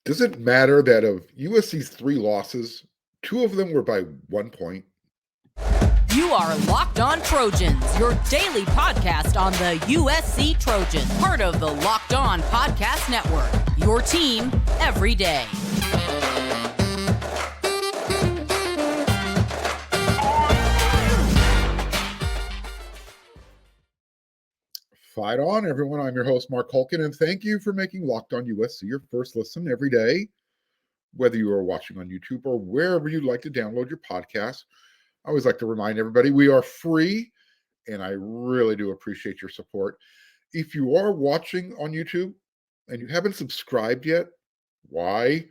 Does it matter that of USC's 3 losses, 2 of them were by 1 point? You are Locked On Trojans, your daily podcast on the USC Trojans, part of the Locked On Podcast Network, your team every day. Fight on, everyone. I'm your host, Mark Hulkin, and thank you for making Locked On USC your first listen every day, whether you are watching on YouTube or wherever you'd like to download your podcast. I always like to remind everybody we are free, and I really do appreciate your support. If you are watching on YouTube and you haven't subscribed yet, why?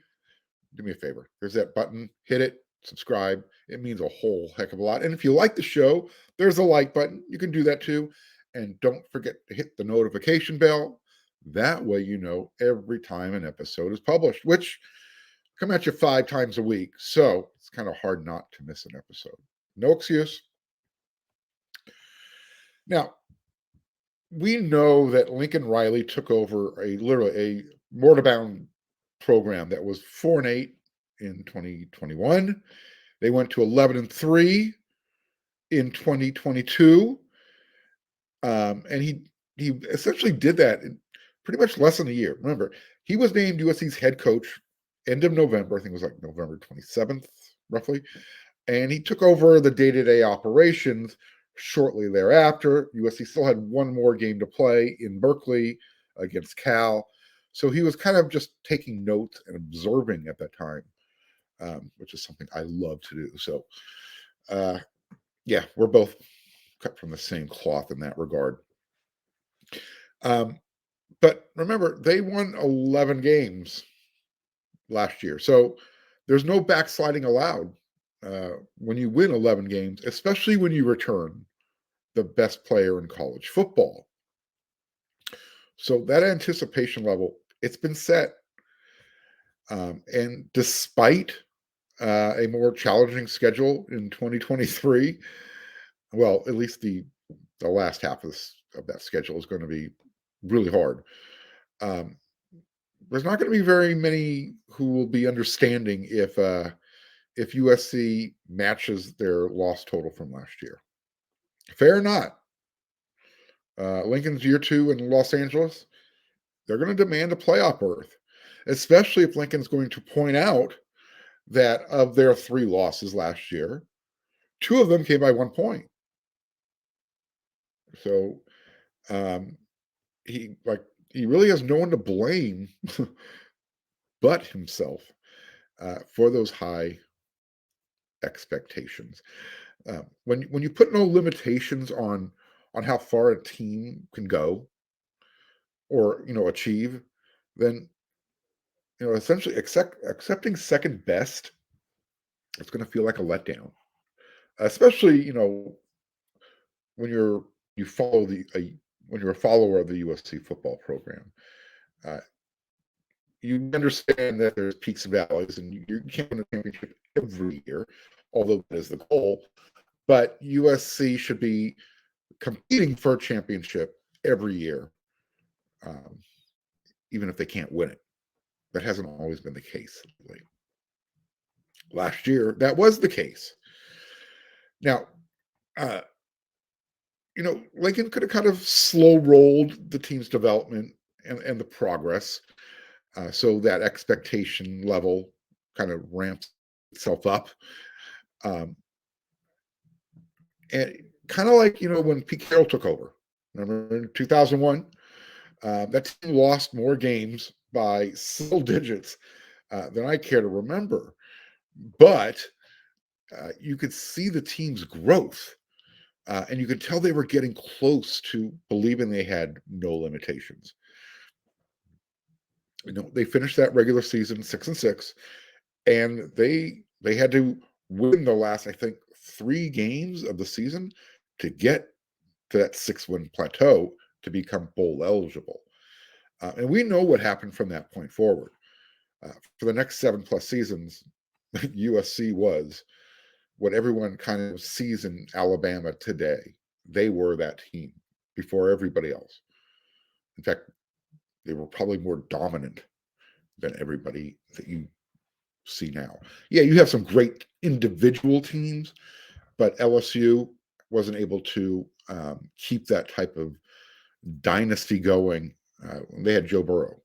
Do me a favor. There's that button. Hit it. Subscribe. It means a whole heck of a lot. And if you like the show, there's a like button. You can do that too. And don't forget to hit the notification bell. That way you know every time an episode is published, which come at you 5 times a week. So it's kind of hard not to miss an episode. No excuse. Now, we know that Lincoln Riley took over literally a mortar-bound program that was 4-8 in 2021. They went to 11-3 in 2022. And he essentially did that in pretty much less than a year. Remember, he was named USC's head coach end of November. I think it was like November 27th, roughly. And he took over the day-to-day operations shortly thereafter. USC still had one more game to play in Berkeley against Cal. So he was kind of just taking notes and observing at that time, which is something I love to do. So, yeah, we're both cut from the same cloth in that regard. But remember, they won 11 games last year. So there's no backsliding allowed when you win 11 games, especially when you return the best player in college football. So that anticipation level, it's been set. And despite a more challenging schedule in 2023, well, at least the last half of that schedule is going to be really hard. There's not going to be very many who will be understanding if USC matches their loss total from last year. Fair or not, Lincoln's year 2 in Los Angeles, they're going to demand a playoff berth, especially if Lincoln's going to point out that of their 3 losses last year, 2 of them came by 1 point. So he really has no one to blame but himself for those high expectations. When you put no limitations on how far a team can go or achieve, then essentially accepting second best, it's going to feel like a letdown, especially when you follow when you're a follower of the USC football program. You understand that there's peaks and valleys, and you can't win a championship every year, although that is the goal. But USC should be competing for a championship every year, even if they can't win it. That hasn't always been the case. Last year, that was the case. Now, Lincoln could have kind of slow rolled the team's development and the progress, so that expectation level kind of ramps itself up. And kind of like, when Pete Carroll took over, remember in 2001, that team lost more games by single digits than I care to remember. But you could see the team's growth, and you could tell they were getting close to believing they had no limitations. They finished that regular season 6-6, and they had to win the last, I think, 3 games of the season to get to that 6-win plateau to become bowl eligible. And we know what happened from that point forward. For the next 7+ seasons, USC was what everyone kind of sees in Alabama today. They were that team before everybody else. In fact, they were probably more dominant than everybody that you see now. Yeah, you have some great individual teams, but LSU wasn't able to keep that type of dynasty going. They had Joe Burrow.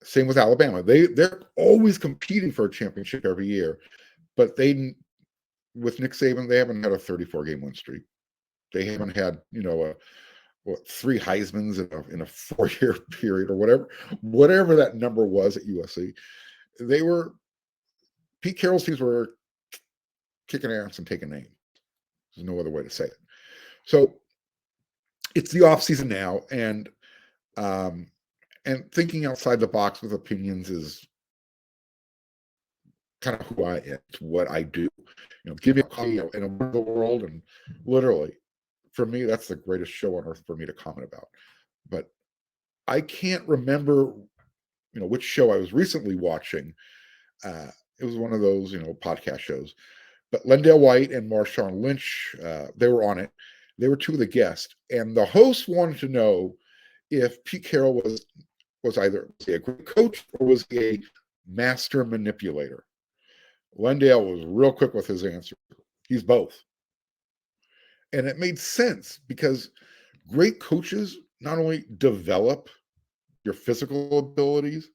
Same with Alabama. They're always competing for a championship every year, but with Nick Saban, they haven't had a 34 game win streak. They haven't had three Heismans in a 4 year period or whatever that number was at USC. Pete Carroll's teams were kicking ass and taking names. There's no other way to say it. So it's the off season now, and thinking outside the box with opinions is kind of who I am. It's what I do. Give me a call in a world, and literally, for me, that's the greatest show on earth for me to comment about. But I can't remember, which show I was recently watching. It was one of those, podcast shows. But Lendale White and Marshawn Lynch, they were on it. They were two of the guests, and the host wanted to know if Pete Carroll was either a great coach or was he a master manipulator. Lendale was real quick with his answer. He's both. And it made sense because great coaches not only develop your physical abilities,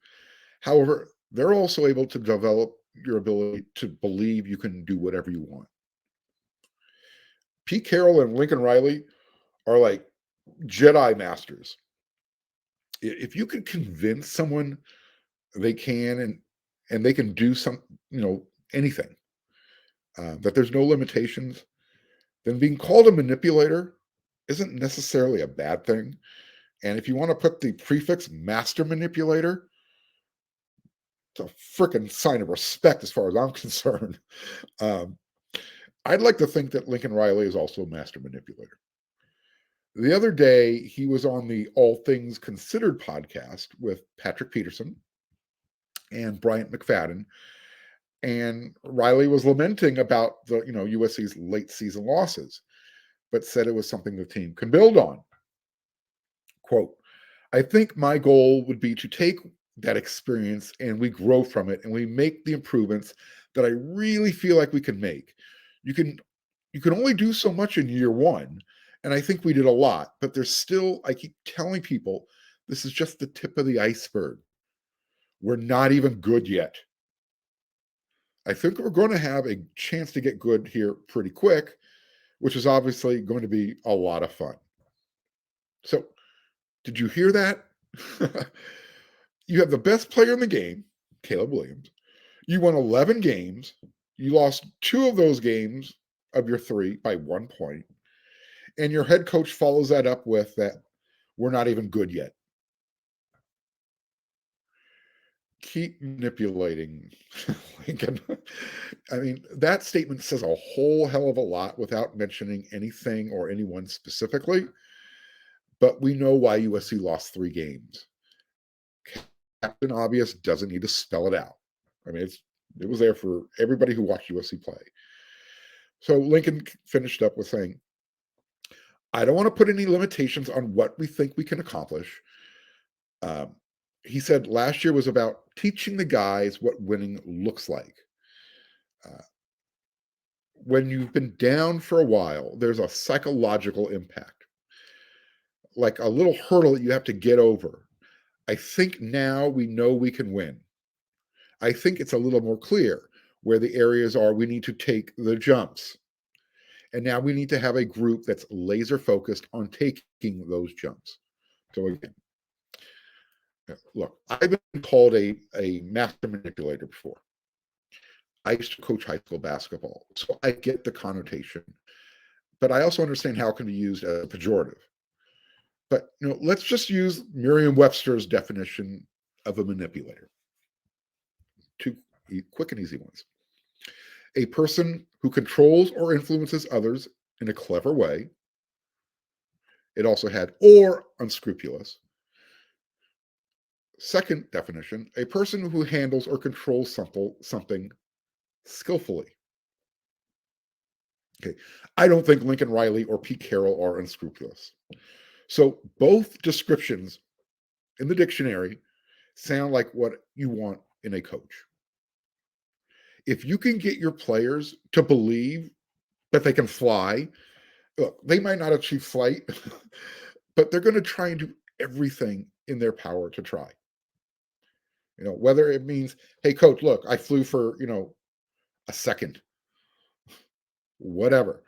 however, they're also able to develop your ability to believe you can do whatever you want. Pete Carroll and Lincoln Riley are like Jedi masters. If you can convince someone they can and they can do anything, that there's no limitations, then being called a manipulator isn't necessarily a bad thing. And if you want to put the prefix master manipulator, it's a freaking sign of respect as far as I'm concerned. I'd like to think that Lincoln Riley is also a master manipulator. The other day, he was on the All Things Considered podcast with Patrick Peterson and Bryant McFadden, and Riley was lamenting about the USC's late season losses, but said it was something the team can build on. Quote, I think my goal would be to take that experience and we grow from it and we make the improvements that I really feel like we can make. You can only do so much in year one, and I think we did a lot, but there's still, I keep telling people, this is just the tip of the iceberg. We're not even good yet. I think we're going to have a chance to get good here pretty quick, which is obviously going to be a lot of fun. So, did you hear that? You have the best player in the game, Caleb Williams. You won 11 games. You lost 2 of those games of your 3 by 1 point. And your head coach follows that up with that we're not even good yet. Keep manipulating, Lincoln. I mean, that statement says a whole hell of a lot without mentioning anything or anyone specifically. But we know why USC lost 3 games. Captain Obvious doesn't need to spell it out. I mean, it was there for everybody who watched USC play. So Lincoln finished up with saying, I don't want to put any limitations on what we think we can accomplish. He said last year was about teaching the guys what winning looks like. When you've been down for a while, there's a psychological impact, like a little hurdle that you have to get over. I think now we know we can win. I think it's a little more clear where the areas are we need to take the jumps. And now we need to have a group that's laser focused on taking those jumps. So again, look, I've been called a master manipulator before. I used to coach high school basketball, so I get the connotation. But I also understand how it can be used as a pejorative. But let's just use Merriam-Webster's definition of a manipulator. 2 quick and easy ones. A person who controls or influences others in a clever way. It also had or unscrupulous. Second definition, a person who handles or controls something skillfully. Okay, I don't think Lincoln Riley or Pete Carroll are unscrupulous. So both descriptions in the dictionary sound like what you want in a coach. If you can get your players to believe that they can fly, look, they might not achieve flight, but they're going to try and do everything in their power to try. Whether it means, hey, coach, look, I flew for, a second, whatever.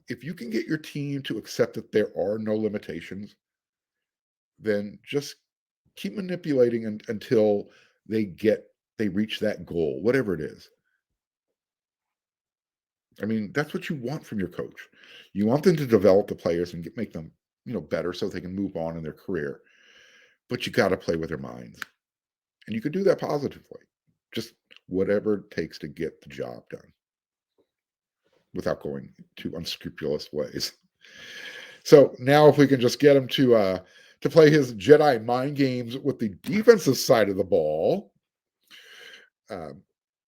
If you can get your team to accept that there are no limitations, then just keep manipulating until they reach that goal, whatever it is. I mean, that's what you want from your coach. You want them to develop the players and make them, better so they can move on in their career. But you got to play with their minds. And you can do that positively. Just whatever it takes to get the job done without going to unscrupulous ways. So now if we can just get him to play his Jedi mind games with the defensive side of the ball,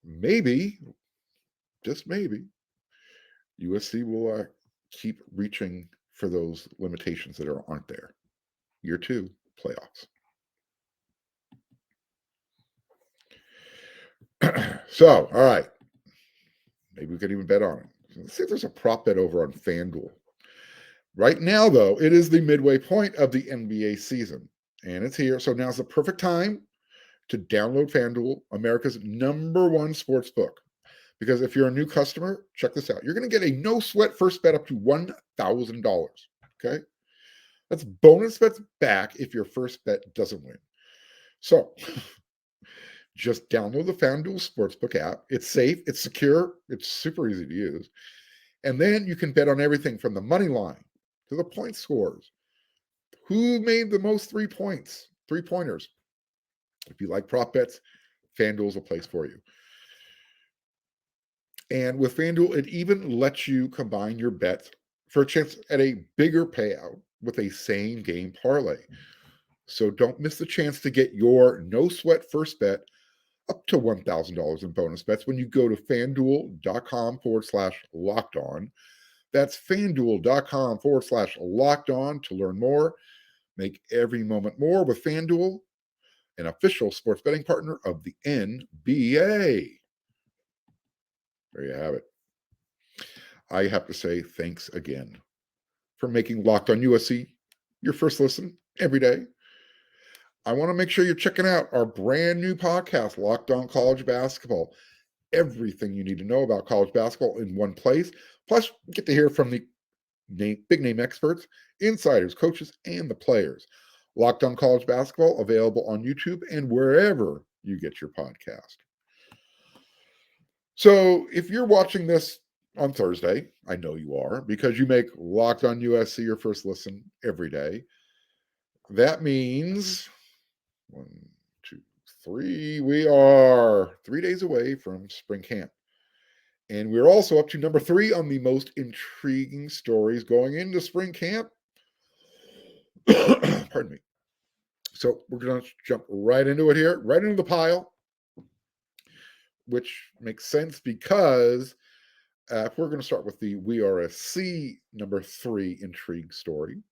maybe, just maybe, USC will keep reaching for those limitations that aren't there. Year 2, playoffs. So, all right. Maybe we could even bet on it. Let's see if there's a prop bet over on FanDuel. Right now, though, it is the midway point of the NBA season, and it's here. So now's the perfect time to download FanDuel, America's #1 sports book. Because if you're a new customer, check this out. You're going to get a no-sweat first bet up to $1,000, okay? That's bonus bets back if your first bet doesn't win. So just download the FanDuel Sportsbook app. It's safe, it's secure, it's super easy to use. And then you can bet on everything from the money line to the point scores. Who made the most 3 points, 3-pointers? If you like prop bets, FanDuel's a place for you. And with FanDuel, it even lets you combine your bets for a chance at a bigger payout with a same game parlay. So don't miss the chance to get your no sweat first bet up to $1,000 in bonus bets when you go to FanDuel.com/locked on. That's FanDuel.com/locked on to learn more. Make every moment more with FanDuel, an official sports betting partner of the NBA. There you have it. I have to say thanks again for making Locked on USC your first listen every day. I want to make sure you're checking out our brand new podcast, Locked on College Basketball. Everything you need to know about college basketball in one place. Plus, you get to hear from the big name experts, insiders, coaches, and the players. Locked on College Basketball, available on YouTube and wherever you get your podcast. So if you're watching this on Thursday, I know you are, because you make Locked on USC your first listen every day. That means 1, 2, 3. We are 3 days away from spring camp. And we're also up to number 3 on the most intriguing stories going into spring camp. Pardon me. So we're going to jump right into it here, right into the pile, which makes sense because if we're going to start with the USC number 3 intrigue story.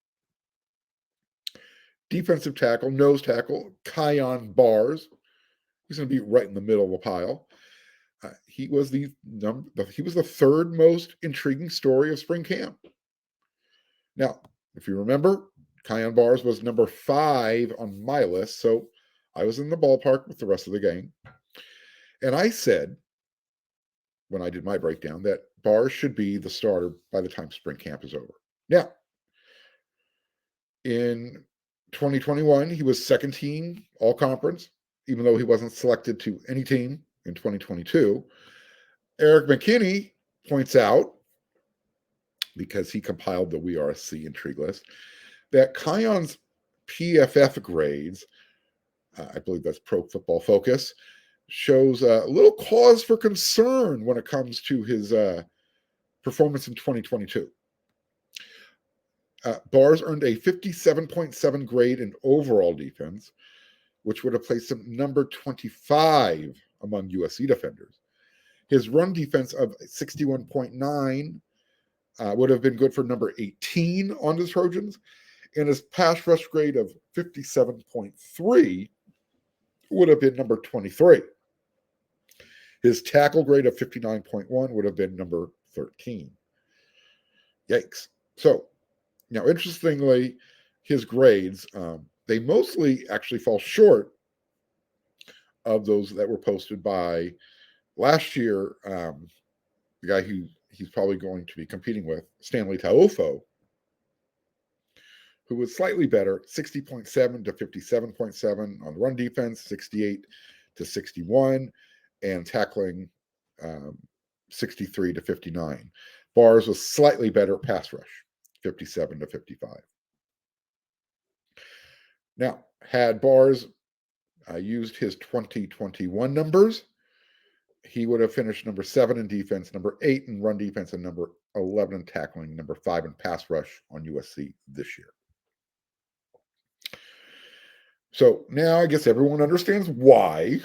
Defensive tackle, nose tackle, Kion Bars. He's going to be right in the middle of the pile. He was the 3rd most intriguing story of spring camp. Now, if you remember, Kion Bars was number 5 on my list, so I was in the ballpark with the rest of the gang. And I said, when I did my breakdown, that Bars should be the starter by the time spring camp is over. Now, in 2021, he was second team all-conference, even though he wasn't selected to any team in 2022. Eric McKinney points out, because he compiled the USC Intrigue List, that Kion's PFF grades, I believe that's Pro Football Focus, shows a little cause for concern when it comes to his performance in 2022. Bars earned a 57.7 grade in overall defense, which would have placed him number 25 among USC defenders. His run defense of 61.9 would have been good for number 18 on the Trojans, and his pass rush grade of 57.3 would have been number 23. His tackle grade of 59.1 would have been number 13. Yikes. So, now interestingly, his grades, they mostly actually fall short of those that were posted by last year, the guy who he's probably going to be competing with, Stanley Taofo, who was slightly better, 60.7 to 57.7 on the run defense, 68 to 61, and tackling 63 to 59. Bars was slightly better pass rush, 57 to 55. Now, had Bars used his 2021 numbers, he would have finished number 7 in defense, number 8 in run defense, and number 11 in tackling, number 5 in pass rush on USC this year. So now I guess everyone understands why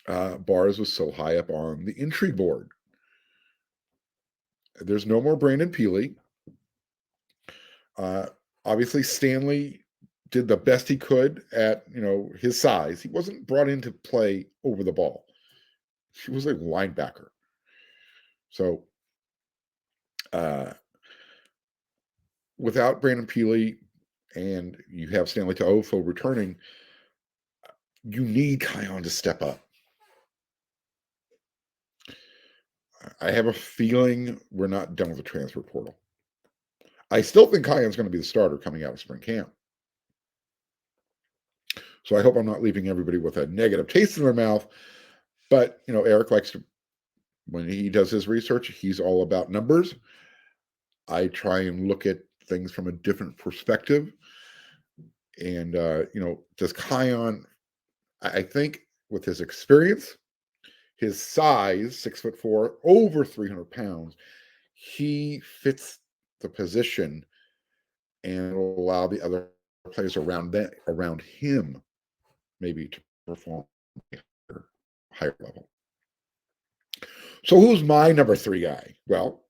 Bars was so high up on the Intrigue board. There's no more Brandon Peely. Obviously, Stanley did the best he could at his size. He wasn't brought in to play over the ball. He was a linebacker. So without Brandon Peely and you have Stanley Taofo returning, you need Kion to step up. I have a feeling we're not done with the transfer portal. I still think Kion's going to be the starter coming out of spring camp. So I hope I'm not leaving everybody with a negative taste in their mouth. But, Eric likes to, when he does his research, he's all about numbers. I try and look at things from a different perspective. And, does Kion, I think with his experience, his size, 6'4", over 300 pounds, he fits the position and will allow the other players around him maybe to perform at a higher level. So who's my number 3 guy? Well,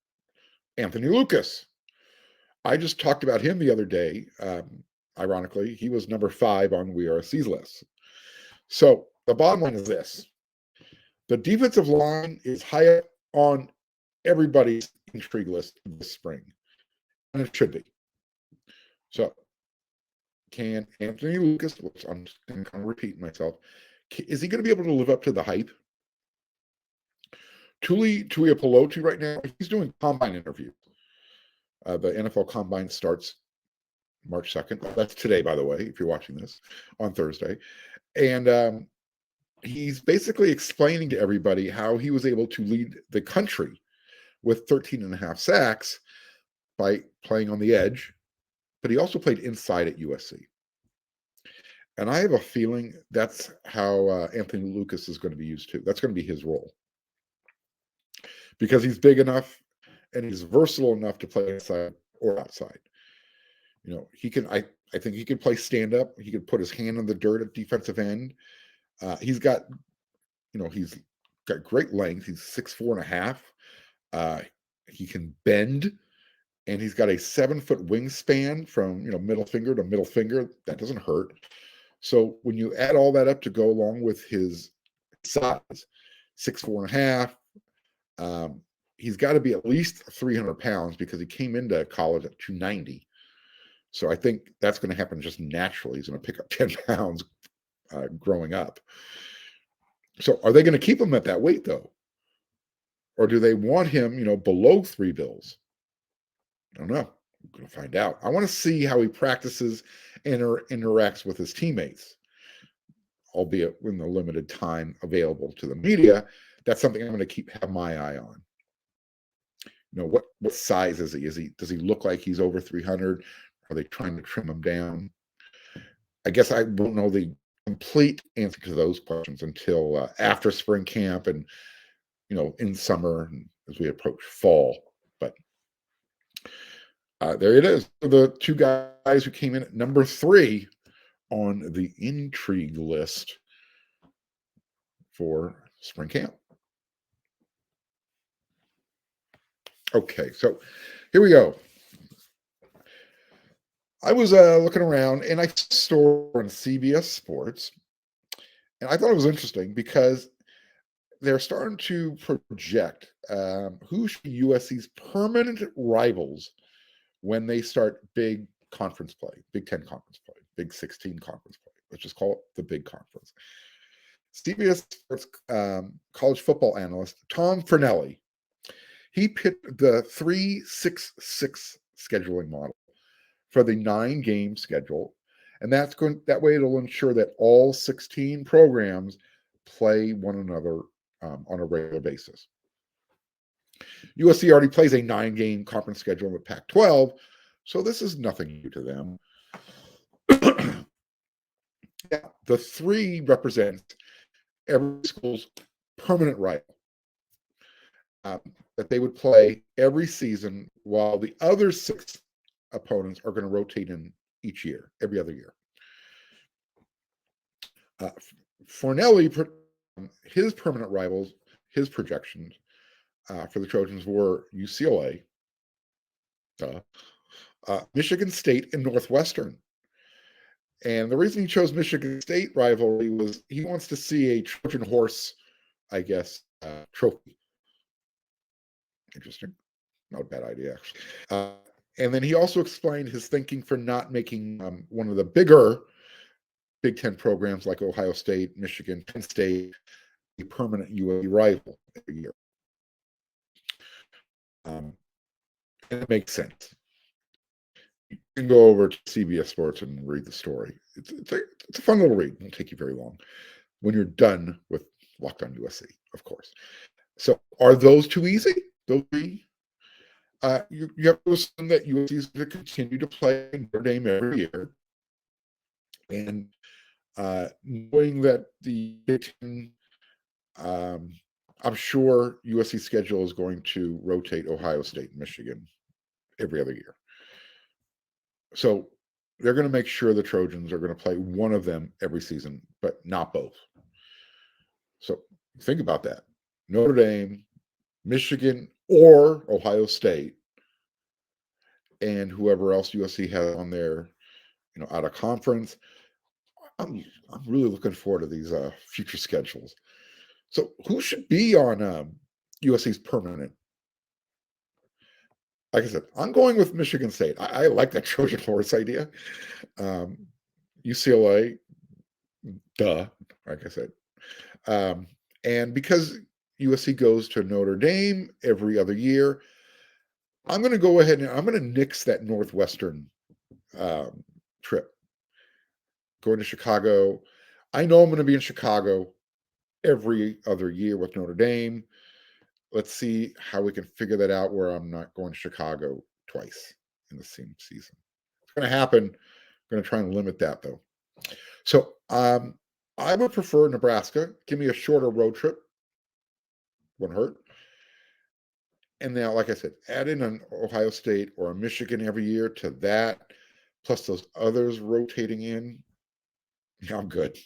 Anthony Lucas. I just talked about him the other day. Ironically, he was number 5 on We Are C's list. So the bottom line is this. The defensive line is high up on everybody's intrigue list this spring. And it should be. So can Anthony Lucas, which I'm just going to kind of repeat myself, is he going to be able to live up to the hype? Tuiapolotu right now, he's doing combine interviews. The NFL Combine starts March 2nd. That's today, by the way, if you're watching this, on Thursday. And he's basically explaining to everybody how he was able to lead the country with 13 and a half sacks by playing on the edge, but he also played inside at USC. And I have a feeling that's how Anthony Lucas is going to be used too. That's going to be his role. Because he's big enough and he's versatile enough to play inside or outside. He can. I think he can play stand up. He can put his hand in the dirt at defensive end. He's got great length. He's 6'4.5". He can bend, and he's got a 7-foot wingspan from middle finger to middle finger. That doesn't hurt. So when you add all that up to go along with his size, 6'4.5". He's got to be at least 300 pounds because he came into college at 290. So I think that's going to happen just naturally. He's going to pick up 10 pounds growing up. So are they going to keep him at that weight, though? Or do they want him, below 3 bills? I don't know. I'm going to find out. I want to see how he practices and interacts with his teammates, albeit in the limited time available to the media. That's something I'm going to have my eye on. What size is he? Does he look like he's over 300? Are they trying to trim him down? I guess I won't know the complete answer to those questions until after spring camp and in summer and as we approach fall. But there it is. The 2 guys who came in at number 3 on the intrigue list for spring camp. Okay, so here we go. I was looking around, and I saw a story on CBS Sports And I thought it was interesting because they're starting to project who should be USC's permanent rivals when they start big conference play, Big 10 conference play, Big 16 conference play. Let's just call it the big conference. CBS Sports college football analyst Tom Fernelli, he picked the 3-6-6 scheduling model for the 9-game schedule, and that way it'll ensure that all 16 programs play one another on a regular basis. USC already plays a 9-game conference schedule in the Pac-12, so this is nothing new to them. Yeah, the 3 represents every school's permanent rival that they would play every season, while the other 6 opponents are going to rotate in each year, every other year. Fornelli put his permanent rivals, his projections for the Trojans were UCLA, Michigan State, and Northwestern. And the reason he chose Michigan State rivalry was he wants to see a Trojan horse, I guess, trophy. Interesting. Not a bad idea, actually. And then he also explained his thinking for not making one of the bigger Big Ten programs like Ohio State, Michigan, Penn State a permanent USC rival every year. And it makes sense. You can go over to CBS Sports and read the story. It's a fun little read. It won't take you very long when you're done with Locked On USC, of course. So are those too easy? Those three? You have to assume that USC is going to continue to play Notre Dame every year. And knowing that the Big Ten, I'm sure USC schedule is going to rotate Ohio State and Michigan every other year. So they're going to make sure the Trojans are going to play one of them every season, but not both. So think about that. Notre Dame, Michigan, or Ohio State, and whoever else USC has on their, out of conference. I'm really looking forward to these future schedules. So who should be on USC's permanent? Like I said, I'm going with Michigan State. I like that Trojan horse idea. UCLA, duh, like I said. And because USC goes to Notre Dame every other year, I'm going to go ahead and I'm going to nix that Northwestern trip. Going to Chicago. I know I'm going to be in Chicago every other year with Notre Dame. Let's see how we can figure that out where I'm not going to Chicago twice in the same season. It's going to happen. I'm going to try and limit that, though. So I would prefer Nebraska. Give me a shorter road trip. Wouldn't hurt. And now, like I said, add in an Ohio State or a Michigan every year to that, plus those others rotating in. I'm good.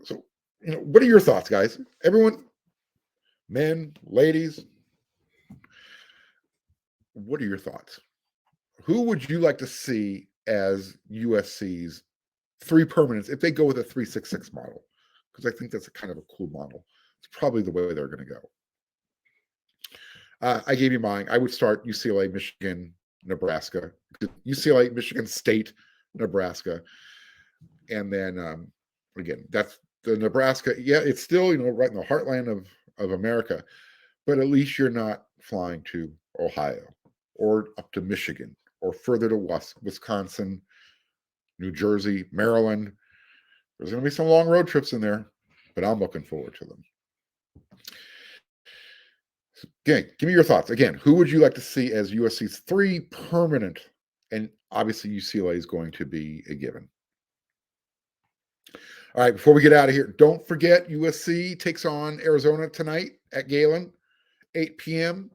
So, what are your thoughts, guys? Everyone, men, ladies, what are your thoughts? Who would you like to see as USC's 3 permanents if they go with a 3-6-6 model? Because I think that's a kind of a cool model. It's probably the way they're going to go. I gave you mine. I would start UCLA, Michigan, Nebraska. UCLA, Michigan State, Nebraska. And then, again, that's the Nebraska. Yeah, it's still, right in the heartland of America. But at least you're not flying to Ohio or up to Michigan or further to Wisconsin, New Jersey, Maryland. There's going to be some long road trips in there, but I'm looking forward to them. Again, give me your thoughts. Again, who would you like to see as USC's 3 permanent? And obviously UCLA is going to be a given. All right, before we get out of here, don't forget USC takes on Arizona tonight at Galen, 8 p.m.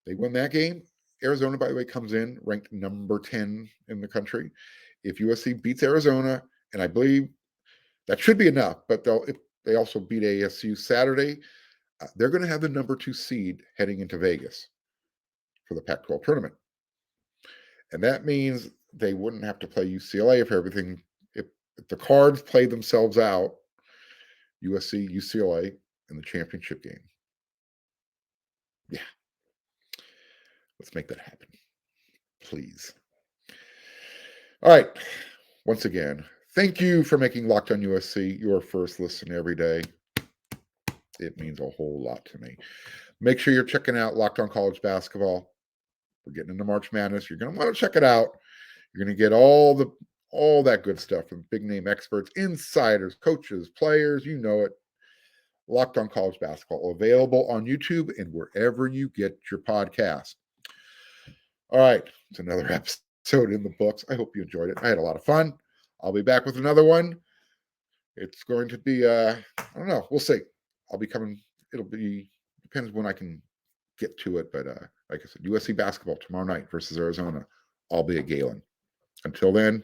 They win that game. Arizona, by the way, comes in ranked number 10 in the country. If USC beats Arizona, and I believe that should be enough, but if they also beat ASU Saturday, they're going to have the number 2 seed heading into Vegas for the Pac-12 tournament. And that means they wouldn't have to play UCLA if the cards play themselves out. USC, UCLA in the championship game. Yeah. Let's make that happen. Please. All right. Once again, thank you for making Locked On USC your first listen every day. It means a whole lot to me. Make sure you're checking out Locked On College Basketball. We're getting into March Madness. You're going to want to check it out. You're going to get all that good stuff from big name experts, insiders, coaches, players. You know it. Locked On College Basketball, available on YouTube and wherever you get your podcast. All right, it's another episode in the books. I hope you enjoyed it. I had a lot of fun. I'll be back with another one. It's going to be, I don't know. We'll see. I'll be coming. Depends when I can get to it. But like I said, USC basketball tomorrow night versus Arizona. I'll be at Galen. Until then,